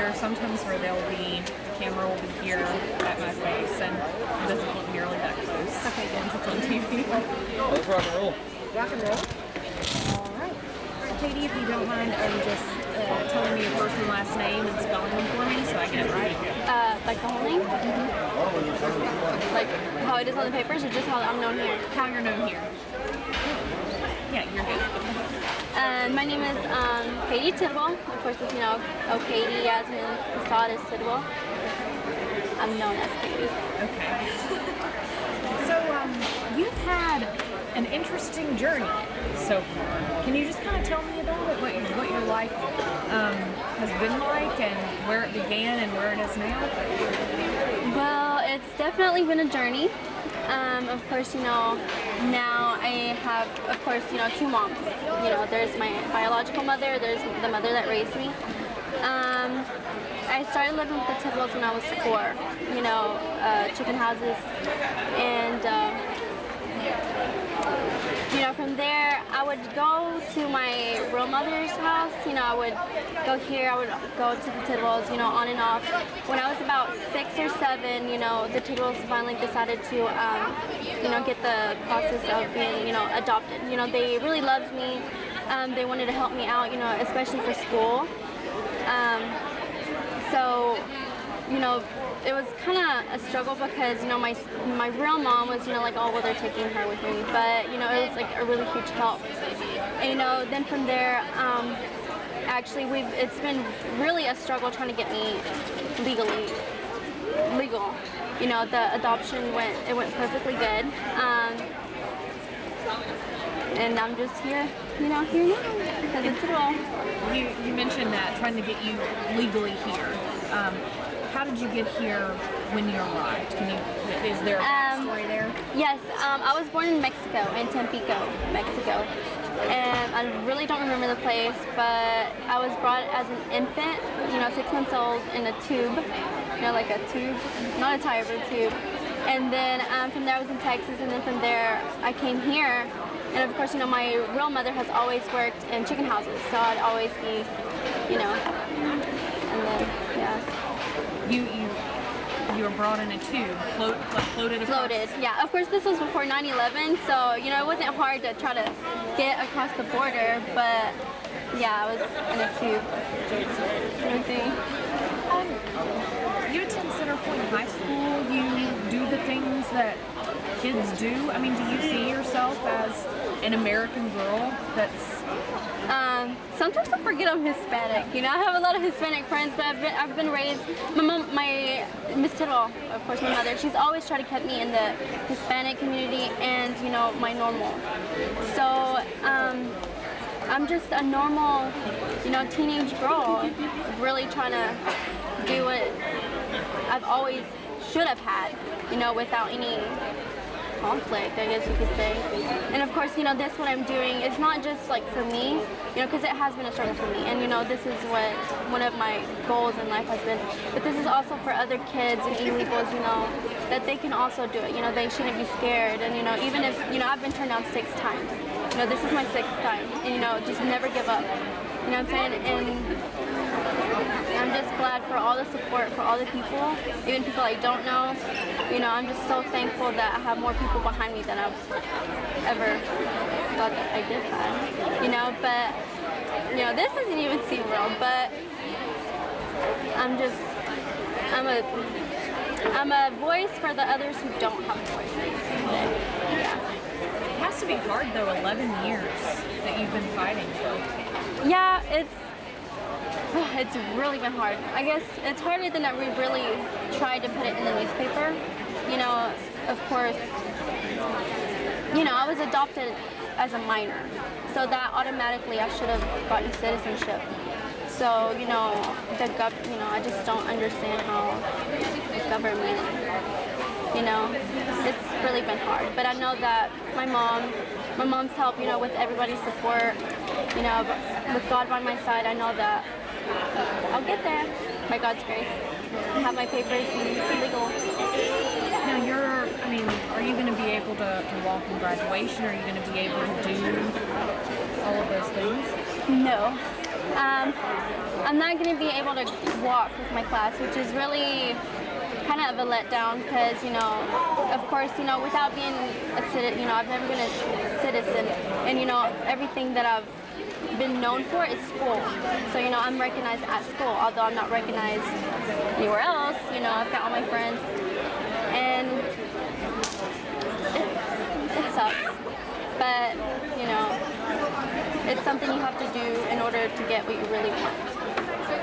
there are some times where the camera will be here at my face, and it doesn't look nearly that close. Okay, good. Once it's on TV. Let's rock and roll. Rock and roll. All right. Katie, if you don't mind, just telling me your first and last name and spelling them for me so I get it right. Like the whole name? Like how it is on the papers, or just how I'm known here? How you're known here. Yeah, you're good. My name is Kaiti Tidwell. Of course, it's, Kaiti, as in Assad is Tidwell. I'm known as Kaiti. Okay. So, you've had an interesting journey so far. Can you just kind of tell me about it? What your life has been like, and where it began and where it is now? Well, it's definitely been a journey. Of course, now I have, of course, 2 moms. There's my biological mother, there's the mother that raised me. I started living with the Tidwells when I was 4, chicken houses, and from there I would go to my real mother's house. I would go here, I would go to the Tidwells, on and off. When I was about 6 or 7, the Tidwells finally decided to, get the process of being, adopted. They really loved me. They wanted to help me out, especially for school. So, it was kind of a struggle because, my real mom was, like, oh, well, they're taking her with me. But, it was, like, a really huge help. And, then from there, actually, it's been really a struggle trying to get me legal. The adoption went perfectly good. And I'm just here, here now, because it's Tidwell. You mentioned that, trying to get you legally here. How did you get here when you arrived? Is there a backstory there? Yes, I was born in Mexico, in Tampico, Mexico. And I really don't remember the place, but I was brought as an infant, 6 months old, in a tube, like a tube, not a tire, but a tube. And then from there I was in Texas, and then from there I came here. And of course, my real mother has always worked in chicken houses, so I'd always be, and then, yeah. You were brought in a tube, floated across? Floated, yeah. Of course, this was before 9/11, so, it wasn't hard to try to get across the border, but, yeah, I was in a tube. You attend Center Point High School. You do the things that kids do. I mean, do you see yourself as an American girl that's... Sometimes I forget I'm Hispanic. I have a lot of Hispanic friends, but I've been raised. My mom, Miss Tidwell, of course, my mother. She's always tried to keep me in the Hispanic community and my normal. So I'm just a normal, teenage girl, really trying to do what I've always should have had, without any conflict, I guess you could say. And of course, this what I'm doing is not just like for me, because it has been a struggle for me, and this is what one of my goals in life has been. But this is also for other kids and illegals, that they can also do it. They shouldn't be scared, and even if I've been turned down 6 times. This is my 6th time, and just never give up. You know what I'm saying? And I'm just glad for all the support, for all the people, even people I don't know. I'm just so thankful that I have more people behind me than I've ever thought that I did have. But, this isn't even SeaWorld, but I'm a voice for the others who don't have a voice. Yeah. It has to be hard, though, 11 years that you've been fighting for. Yeah, it's really been hard. I guess it's harder than that we really tried to put it in the newspaper. Of course, I was adopted as a minor, so that automatically I should have gotten citizenship. So, I just don't understand how the government, it's really been hard. But I know that my mom's help, with everybody's support, with God by my side, I know that I'll get there by God's grace. Have my papers be legal. Now are you going to be able to walk in graduation? Are you going to be able to do all of those things? No. I'm not going to be able to walk with my class, which is really kind of a letdown because, of course, without being a citizen, I've never been a citizen, and, everything that I've been known for is school. So, I'm recognized at school, although I'm not recognized anywhere else. I've got all my friends, and it sucks. But, it's something you have to do in order to get what you really want.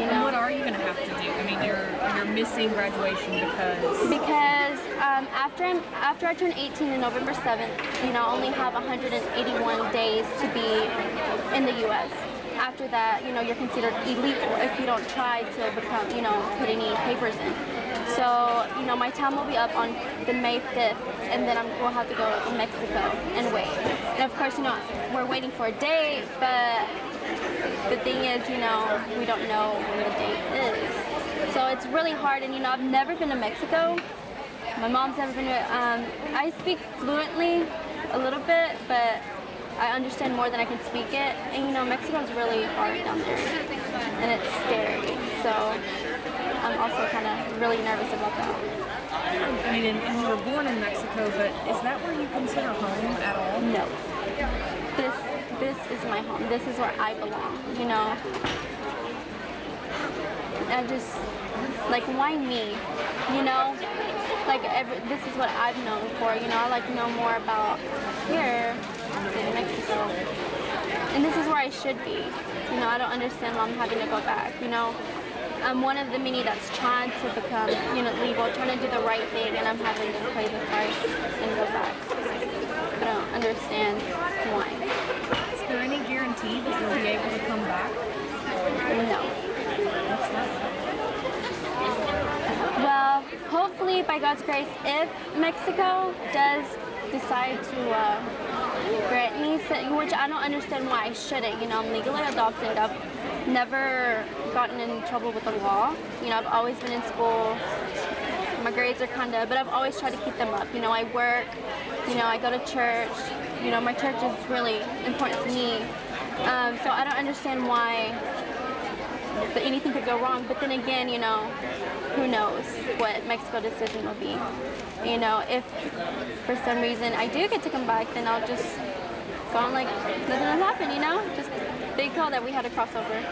And what are you going to have to do? I mean, you're missing graduation because after I turn 18 on November 7th, I only have 181 days to be in the U.S. After that, you're considered illegal if you don't try to become, put any papers in. So, my time will be up on the May 5th, and then we'll have to go to Mexico and wait. And of course, we're waiting for a date, but the thing is, we don't know when the date is. So it's really hard, and I've never been to Mexico. My mom's never been to, I speak fluently a little bit, but I understand more than I can speak it. And Mexico's really hard down there, and it's scary. So I'm also kind of really nervous about that. I mean, and you were born in Mexico, but is that where you consider home at all? No. This is my home. This is where I belong. I just, like, why me? This is what I've known for. I like to know more about here in Mexico, and this is where I should be. I don't understand why I'm having to go back. I'm one of the many that's trying to become, legal, trying to do the right thing, and I'm having to pay the price and go back. I don't understand why. Is there any guarantee that you'll be able to come back? No. What's that? Well, hopefully, by God's grace, if Mexico does decide to grant me, which I don't understand why I shouldn't. I'm legally adopted. I've never gotten in trouble with the law. I've always been in school. My grades are but I've always tried to keep them up. I work, I go to church. My church is really important to me. So I don't understand why anything could go wrong. But then again, who knows what Mexico's decision will be. If for some reason I do get to come back, then I'll just go on like nothing has happened, Just big call that we had to cross over.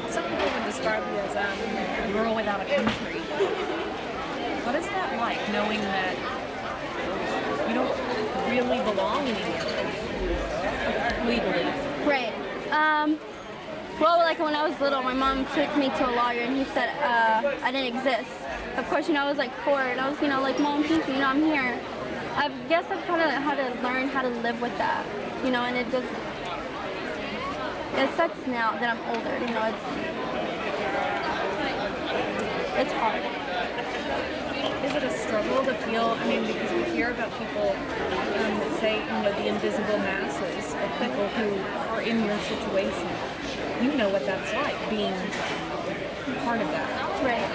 Some people would describe you as a girl without a country. What is that like, knowing that you don't really belong anywhere legally? Right. Well, like when I was little, my mom took me to a lawyer, and he said I didn't exist. Of course, I was like 4, and I was, like, Mom, thank you, I'm here. I guess I've kind of had to learn how to live with that, and it sucks now that I'm older, it's hard. Is it a struggle to feel, because we hear about people that say, the invisible masses of people who are in your situation. You know what that's like, being part of that. Right.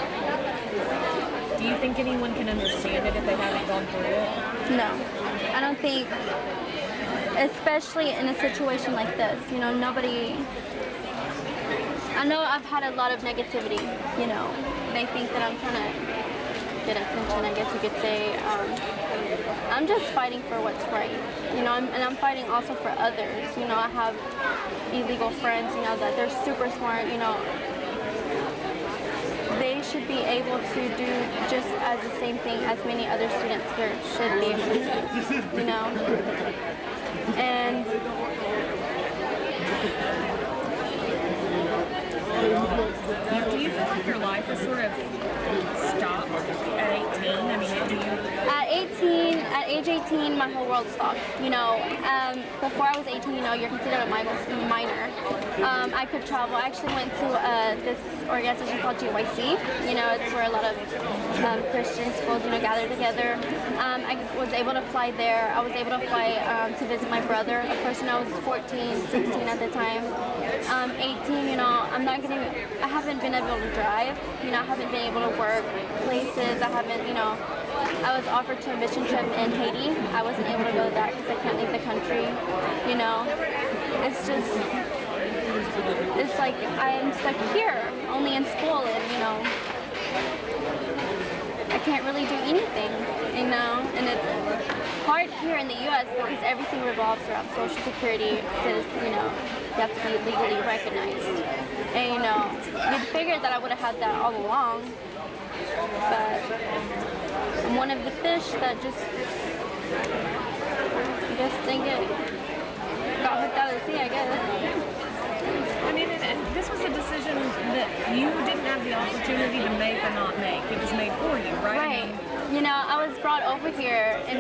Do you think anyone can understand it if they haven't gone through it? No. I don't think, especially in a situation like this, nobody, I know I've had a lot of negativity, they think that I'm trying to get attention, I guess you could say. I'm just fighting for what's right, and I'm fighting also for others. I have illegal friends, that they're super smart, they should be able to do just as the same thing as many other students here should be able to do, and do you feel like your life is sort of stopped at 18? Do you... At age 18, my whole world stopped. Before I was 18, you're considered a minor. I could travel. I actually went to this organization called GYC. It's where a lot of Christian schools, gather together. I was able to fly there. I was able to fly to visit my brother. Of course, I was 14, 16 at the time. 18, I haven't been able to drive. I haven't been able to work places. I haven't, I was offered to a mission trip in Haiti. I wasn't able to go to that because I can't leave the country. It's just, it's like I'm stuck here, only in school, and I can't really do anything, and it's hard here in the U.S. because everything revolves around Social Security, because, you have to be legally recognized. And, you'd figure that I would have had that all along, but I'm one of the fish that just, think it got hooked out of the sea, I guess. I mean, and this was a decision that you didn't have the opportunity to make or not make. It was made for you, right? Right. I was brought over here, and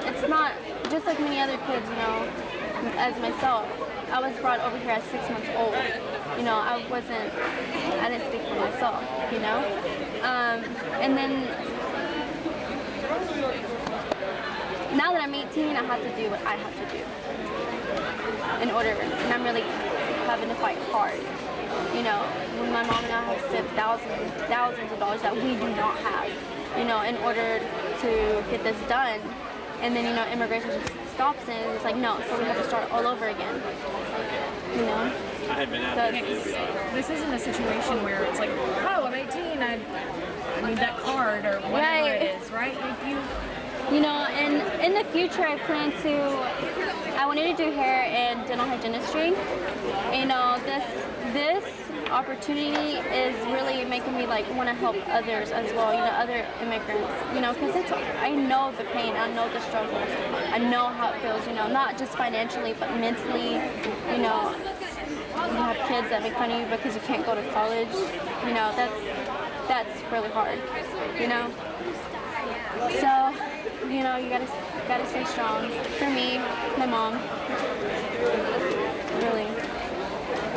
it's not just like many other kids, as myself. I was brought over here at 6 months old. I didn't speak for myself, and then now that I'm 18, I have to do what I have to do in order, and I'm really having to fight hard. When my mom and I have spent thousands of dollars that we do not have, in order to get this done, and then, immigration just stops and it's like, no, so we have to start all over again, I had been out there. This isn't a situation where it's like, oh, I'm 18, I need that card or whatever Right. it is, right? Like and in the future I wanted to do hair and dental hygienistry. This opportunity is really making me want to help others as well, other immigrants, because I know the pain, I know the struggle, I know how it feels, not just financially but mentally. You have kids that make fun of you because you can't go to college, that's really hard, so you gotta stay strong. For me, my mom, really.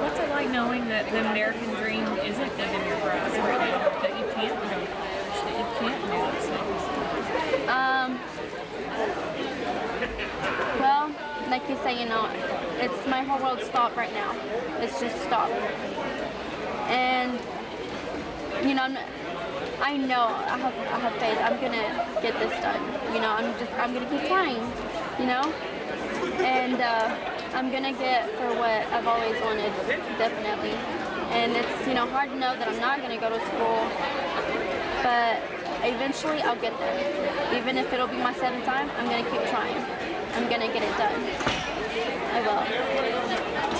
what's it like knowing that the American dream isn't within your grasp right now? That you can't go to college, that you can't do those things? Well, like you say, it's my whole world stopped right now. It's just stopped. And I know I have faith. I'm gonna get this done. I'm gonna keep trying. And I'm gonna get for what I've always wanted, definitely. And it's hard to know that I'm not gonna go to school, but eventually I'll get there. Even if it'll be my 7th time, I'm gonna keep trying. I'm gonna get it done. I will.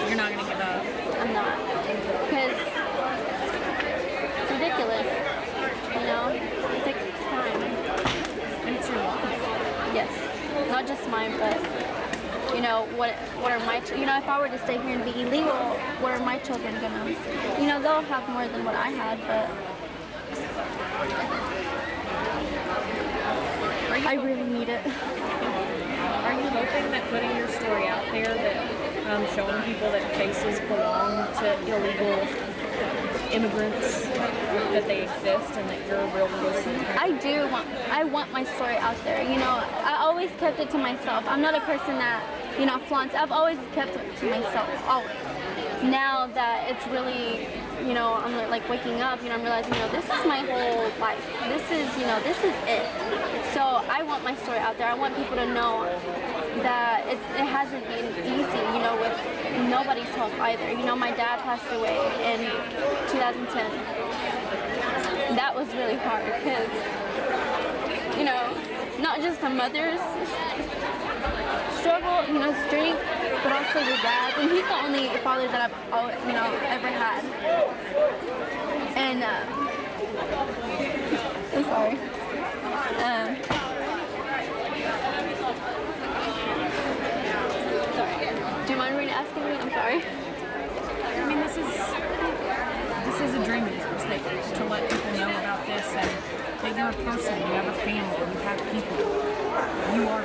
You're not going to give up. I'm not. Because it's ridiculous. 6th time. And it's your life. Yes. Not just mine, but what are my if I were to stay here and be illegal, what are my children gonna they'll have more than what I had, but I really need it. Are you hoping that putting your story out there, that showing people that faces belong to illegal immigrants, that they exist and that you're a real person? I want my story out there. I always kept it to myself. I'm not a person that, flaunts. I've always kept it to myself, always. Now that it's really, I'm waking up, I'm realizing, this is my whole life. This is it. So I want my story out there. I want people to know that it hasn't been easy, with nobody's help either. My dad passed away in 2010. That was really hard because, not just the mother's struggle, strength, but also your dad's. And he's the only father that I've ever had. And I'm sorry. Do you mind asking me? I'm sorry. I mean, this is a dream of yours, to let people know about this, and that you're a person, you have a family, you have people. You are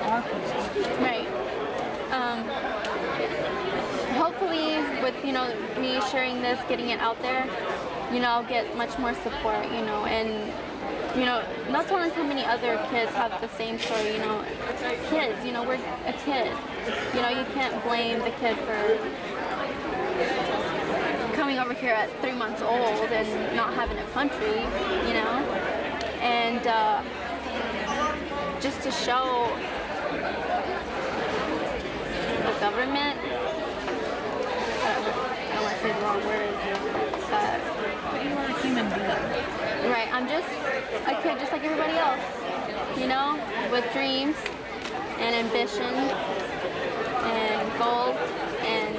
our people. Right. Hopefully, with me sharing this, getting it out there, I'll get much more support, and not telling how many other kids have the same story, kids, we're a kid. You can't blame the kid for coming over here at 3 months old and not having a country, and just to show the government anymore. Whereas, But you are a human being. right, I'm just a kid just like everybody else, you know, with dreams and ambitions and goals, and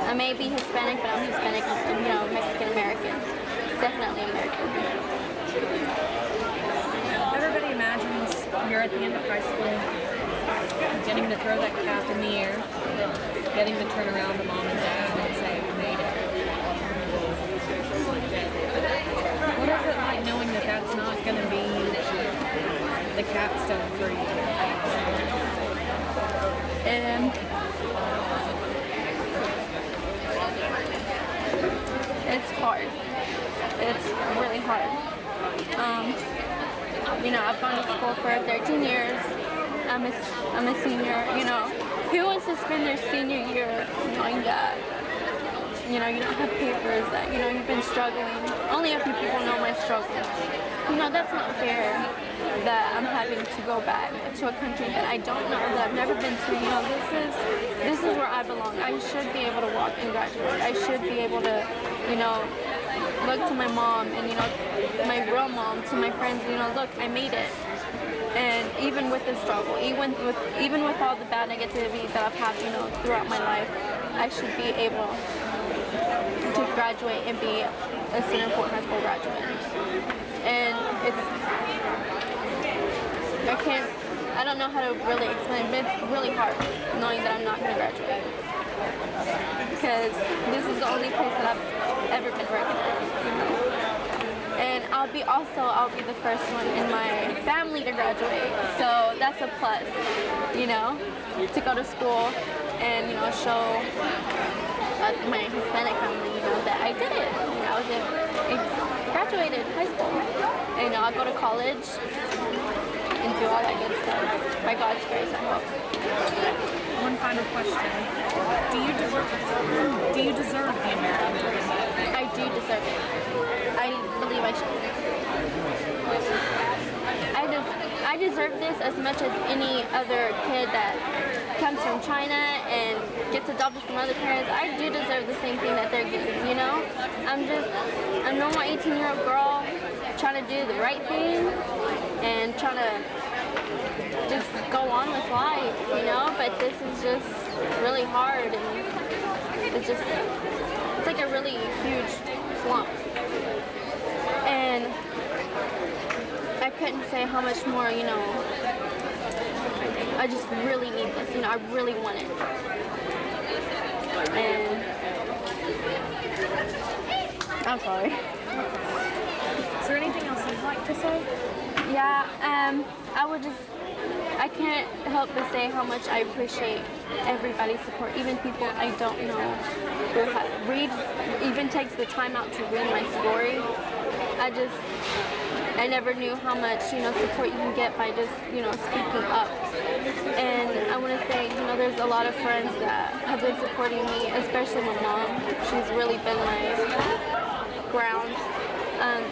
I may be Hispanic, but I'm Hispanic, you know, Mexican American, definitely American. Everybody imagines you're at the end of high school, getting to throw that cap in the air, getting to turn around to mom and dad and say, "We made it." What is it like knowing that that's not going to be the capstone for you? It's hard. It's really hard. You know, I've gone to school for 13 years. I'm a senior. You know, who wants to spend their senior year knowing that, you know, you don't have papers, that, you know, you've been struggling? Only a few people know my struggle. You know, that's not fair that I'm having to go back to a country that I don't know, that I've never been to. You know, this is where I belong. I should be able to walk and graduate. I should be able to, you know, look to my mom and, you know, my real mom, to my friends, you know, look, I made it. And even with the struggle, even with all the bad negativity that I've had, you know, throughout my life, I should be able to graduate and be a Center Fort High School graduate. And I don't know how to really explain it, but it's really hard knowing that I'm not going to graduate. Because this is the only place that I've ever been recognized, you know? And I'll be the first one in my family to graduate. So that's a plus, you know, to go to school and, you know, show my Hispanic family, you know, that I did it. You know, I graduated high school. And, you know, I'll go to college and do all that good stuff. By God's grace, I hope. One final question. Do you deserve the American dream? I do deserve it. I believe I should. I deserve this as much as any other kid that comes from China and gets adopted from other parents. I do deserve the same thing that they're getting, you know? I'm a normal 18-year-old girl trying to do the right thing and trying to just go on with life, you know? But this is just really hard, and it's like a really huge slump. And I couldn't say how much more, you know, I just really need this, you know, I really want it. And I'm sorry. Is there anything else you'd like to say? Yeah, I can't help but say how much I appreciate everybody's support, even people I don't know who even takes the time out to read my story. I never knew how much, you know, support you can get by just, you know, speaking up. And I want to say, you know, there's a lot of friends that have been supporting me, especially my mom. She's really been my ground,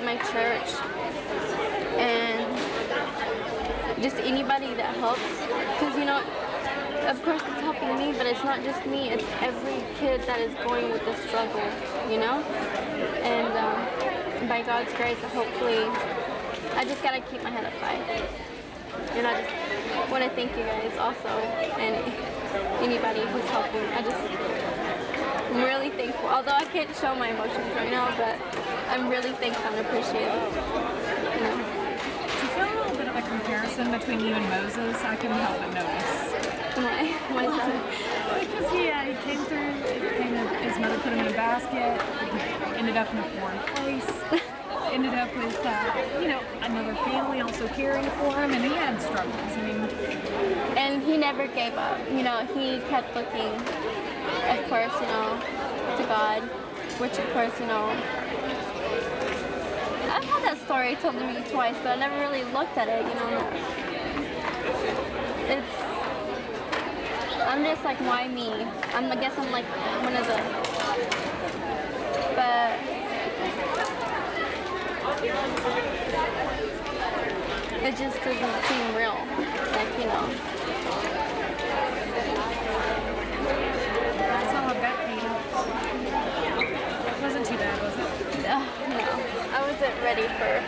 my church, and just anybody that helps. Because, you know, of course it's helping me, but it's not just me, it's every kid that is going with this struggle, you know? And by God's grace, hopefully, I just gotta keep my head up high. And I just want to thank you guys also, and anybody who's helping. I'm really thankful. Although I can't show my emotions right now, but I'm really thankful and appreciative. You know. Do you feel a little bit of a comparison between you and Moses? I couldn't help but notice. My son. Because he came through, his mother put him in a basket, ended up in a foreign place. Ended up with, you know, another family also caring for him, and he had struggles. I mean, and he never gave up. You know, he kept looking, of course, you know, to God, which, of course, you know, I've had that story told to me twice, but I never really looked at it. You know, I'm just like, why me? I guess I'm like one of the, but. It just doesn't seem real, like, you know. That's all I've got, Katie. ready for